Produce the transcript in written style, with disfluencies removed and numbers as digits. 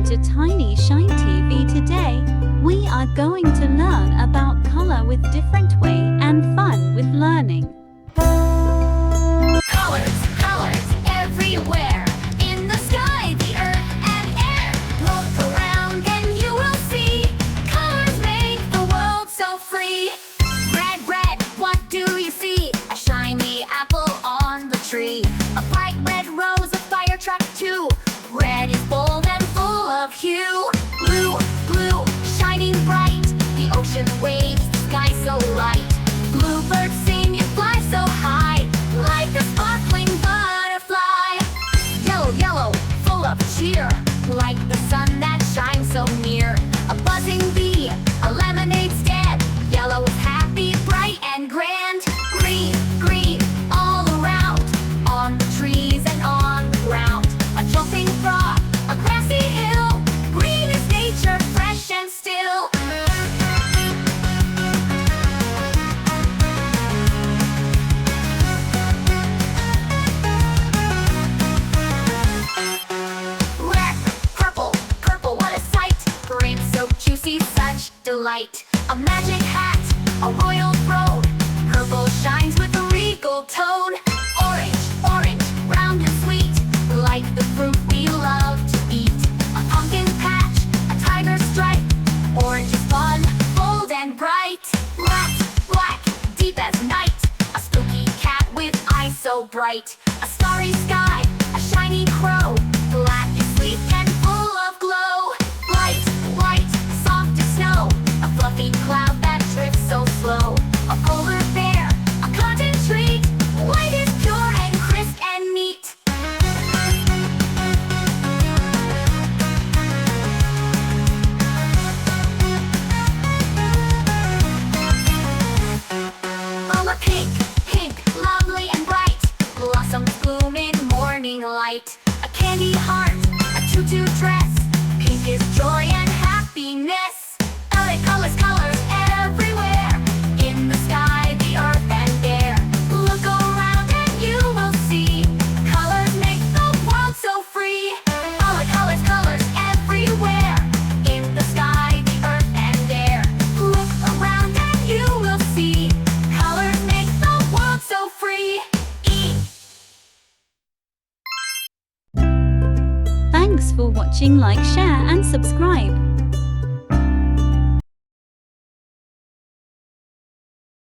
to Tiny Shine TV. Today, we are going to learn about color with different way and fun with learning. Colors, colors everywhere. In the sky, the earth and air. Look around and you will see. Colors make the world so free. Red, red, what do you see? A shiny apple on the tree. A bright red rose, a fire truck too. Red is bold and full of hue. Blue, blue, shining bright. The ocean waves, the sky so light. Bluebirds sing and fly so high, like a sparkling butterfly. Yellow, yellow, full of cheer, like the sun that shines so near. A buzzing bee, a lemonade stand. Yellow is happy, bright and grand. Green, green, all around, on the trees and on the ground. A jumping frog, a grassy hill. Green is nature, fresh and still. Red, purple, purple, what a sight. Green so juicy, such delight. A magic hat, a royal throne. Purple shines with a regal tone. Orange, orange, round and sweet, like the fruit we love to eat. A pumpkin patch, a tiger stripe. Orange is fun, bold and bright. Black, black, deep as night. A spooky cat with eyes so bright. A starry sky, a shiny crow. Black is sleek and full of glow. Light, white, soft as snow. A fluffy cloud that drifts so slow. A polar bear, a cotton treat. White is pure and crisp and neat. Oh, a pink, pink, lovely and bright. Blossoms bloom in morning light. A candy heart, a tutu dress. Pink is joy and happiness. Colors, colors, colors everywhere. In the sky, the earth and air. Look around and you will see. Colors make the world so free. Colors, colors, colors everywhere. In the sky, the earth and air. Look around and you will see. Colors make the world so free. Thanks for watching. Like, share and subscribe.